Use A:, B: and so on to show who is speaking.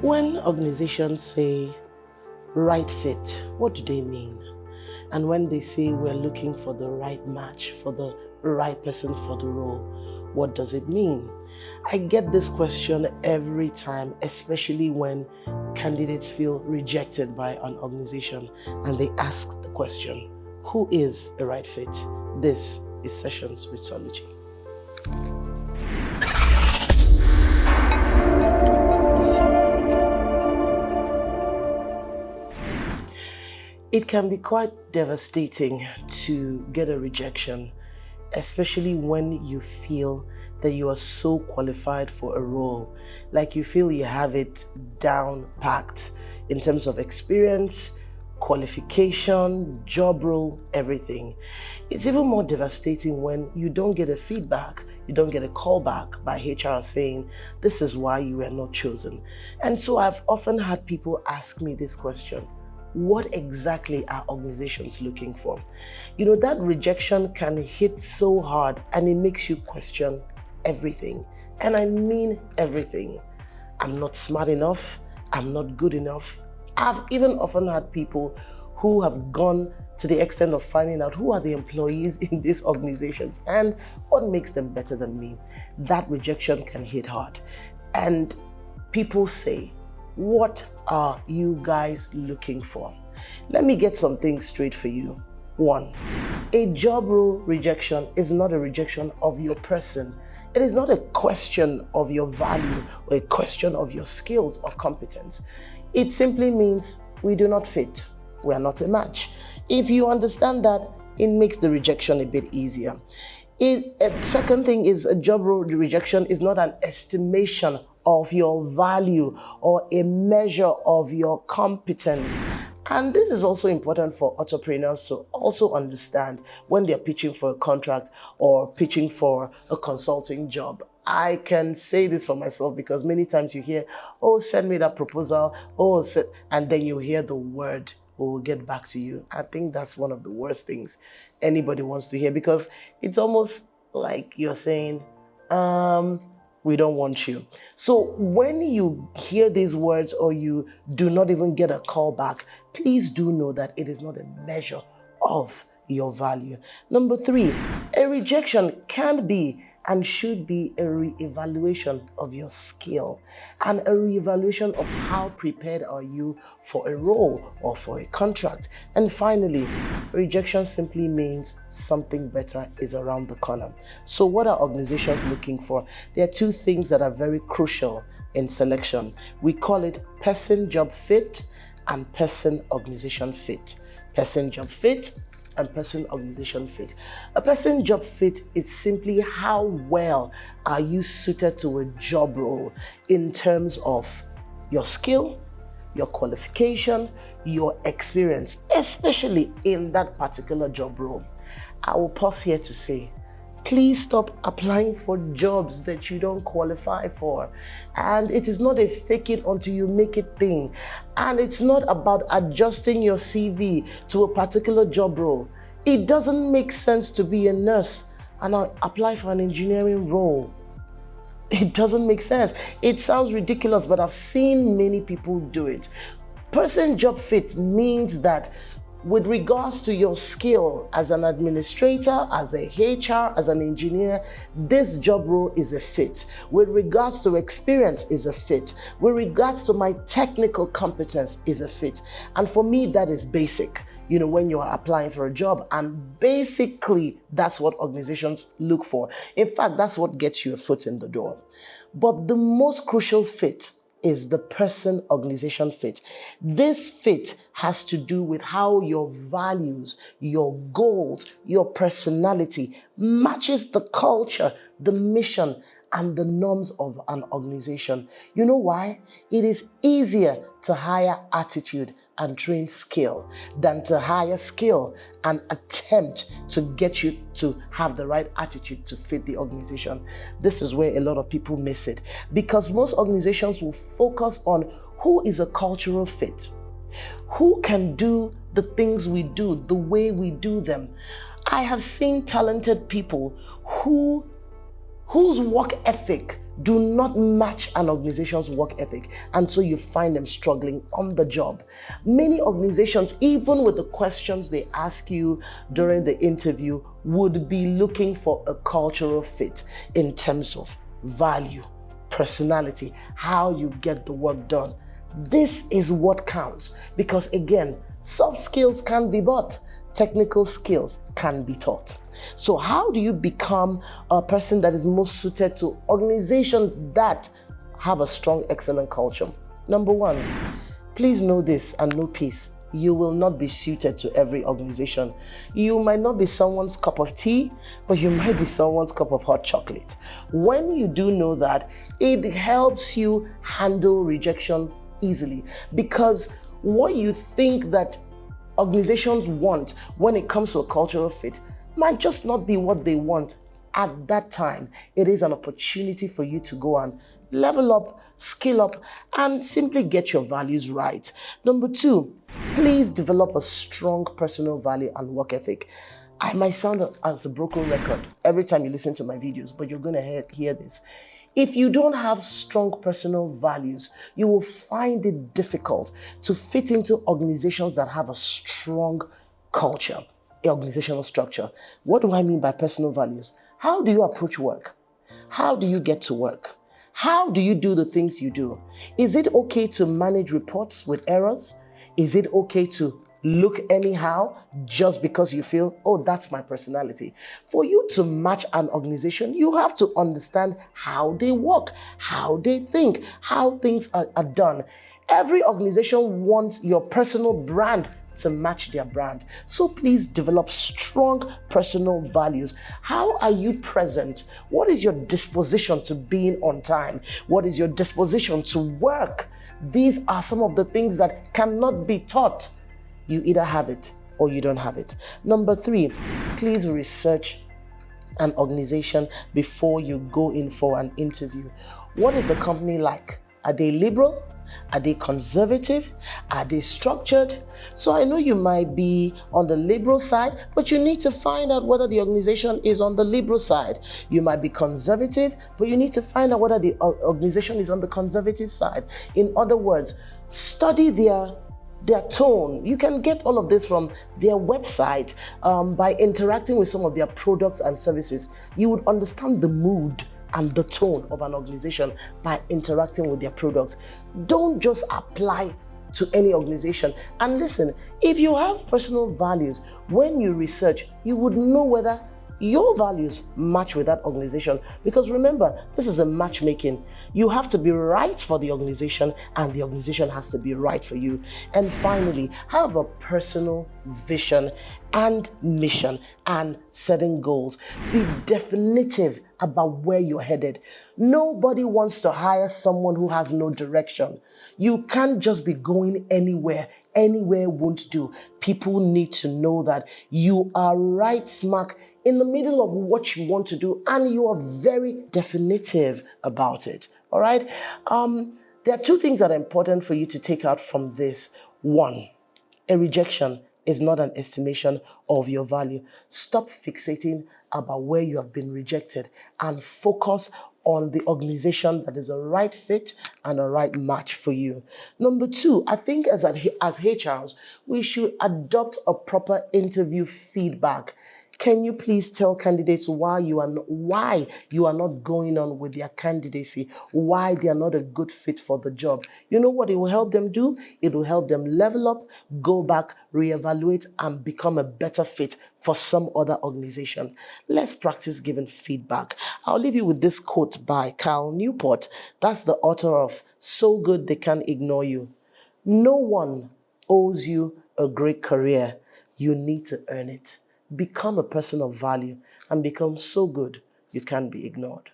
A: When organizations say right fit, what do they mean? And when they say we're looking for the right match, for the right person for the role, what does it mean? I get this question every time, especially when candidates feel rejected by an organization and they ask the question, who is a right fit? This is Sessions with Soluchy. It can be quite devastating to get a rejection, especially when you feel that you are so qualified for a role, like you feel you have it down packed in terms of experience, qualification, job role, everything. It's even more devastating when you don't get a feedback, you don't get a call back by HR saying, this is why you were not chosen. And so I've often had people ask me this question. What exactly are organizations looking for? You know, that rejection can hit so hard and it makes you question everything. And I mean everything. I'm not smart enough. I'm not good enough. I've even often had people who have gone to the extent of finding out who are the employees in these organizations and what makes them better than me. That rejection can hit hard. And people say, what are you guys looking for? Let me get some things straight for you. 1, a job role rejection is not a rejection of your person. It is not a question of your value or a question of your skills or competence. It simply means we do not fit. We are not a match. If you understand that, it makes the rejection a bit easier. Second thing is a job role rejection is not an estimation of your value or a measure of your competence. And this is also important for entrepreneurs to also understand when they're pitching for a contract or pitching for a consulting job. I can say this for myself because many times you hear, oh, send me that proposal, and then you hear the word, we'll get back to you. I think that's one of the worst things anybody wants to hear because it's almost like you're saying, we don't want you. So when you hear these words or you do not even get a call back, please do know that it is not a measure of your value. Number 3, a rejection can be and should be a re-evaluation of your skill and a re-evaluation of how prepared are you for a role or for a contract. And finally, rejection simply means something better is around the corner. So what are organizations looking for? There are 2 things that are very crucial in selection. We call it person job fit and person organization fit. Person job fit and person organization fit. A person job fit is simply how well are you suited to a job role in terms of your skill, your qualification, your experience, especially in that particular job role. I will pause here to say, please stop applying for jobs that you don't qualify for. And it is not a fake it until you make it thing. And it's not about adjusting your CV to a particular job role. It doesn't make sense to be a nurse and apply for an engineering role. It doesn't make sense. It sounds ridiculous, but I've seen many people do it. Person job fit means that with regards to your skill as an administrator, as a HR, as an engineer, this job role is a fit. With regards to experience is a fit. With regards to my technical competence is a fit. And for me, that is basic, you know, when you are applying for a job. And basically, that's what organizations look for. In fact, that's what gets you a foot in the door. But the most crucial fit is the person-organization fit. This fit has to do with how your values, your goals, your personality matches the culture, the mission, and the norms of an organization. You know why? It is easier to hire attitude and train skill than to hire skill and attempt to get you to have the right attitude to fit the organization. This is where a lot of people miss it, because most organizations will focus on who is a cultural fit, who can do the things we do, the way we do them. I have seen talented people whose work ethic do not match an organization's work ethic, and so you find them struggling on the job. Many organizations, even with the questions they ask you during the interview, would be looking for a cultural fit in terms of value, personality, how you get the work done. This is what counts, because again, soft skills can be bought, technical skills can be taught. So how do you become a person that is most suited to organizations that have a strong, excellent culture? Number one, please know this and know peace. You will not be suited to every organization. You might not be someone's cup of tea, but you might be someone's cup of hot chocolate. When you do know that, it helps you handle rejection easily, because what you think that organizations want when it comes to a cultural fit might just not be what they want at that time. It is an opportunity for you to go and level up, skill up, and simply get your values right. Number two, please develop a strong personal value and work ethic. I might sound as a broken record every time you listen to my videos, but you're going to hear this. If you don't have strong personal values, you will find it difficult to fit into organizations that have a strong culture, organizational structure. What do I mean by personal values? How do you approach work? How do you get to work? How do you do the things you do? Is it okay to manage reports with errors? Is it okay to look anyhow just because you feel, oh, that's my personality? For you to match an organization, you have to understand how they work, how they think, how things are done. Every organization wants your personal brand to match their brand. So please develop strong personal values. How are you present? What is your disposition to being on time? What is your disposition to work? These are some of the things that cannot be taught. You either have it or you don't have it. Number three, please research an organization before you go in for an interview. What is the company like? Are they liberal? Are they conservative? Are they structured? So I know you might be on the liberal side, but you need to find out whether the organization is on the liberal side. You might be conservative, but you need to find out whether the organization is on the conservative side. In other words, study their tone. You can get all of this from their website by interacting with some of their products and services. You would understand the mood and the tone of an organization by interacting with their products. Don't just apply to any organization. And listen, if you have personal values, when you research, you would know whether your values match with that organization. Because remember, this is a matchmaking. You have to be right for the organization, and the organization has to be right for you. And finally, have a personal vision and mission and setting goals. Be definitive about where you're headed. Nobody wants to hire someone who has no direction. You can't just be going anywhere. Anywhere won't do. People need to know that you are right smack in the middle of what you want to do, and you are very definitive about it. All right? There are two things that are important for you to take out from this. One, a rejection is not an estimation of your value. Stop fixating about where you have been rejected and focus on the organization that is a right fit and a right match for you. Number two, I think as HRs, we should adopt a proper interview feedback. Can you please tell candidates why you are not going on with their candidacy, why they are not a good fit for the job? You know what it will help them do? It will help them level up, go back, reevaluate, and become a better fit for some other organization. Let's practice giving feedback. I'll leave you with this quote by Cal Newport. That's the author of So Good They Can't Ignore You. No one owes you a great career. You need to earn it. Become a person of value and become so good you can't be ignored.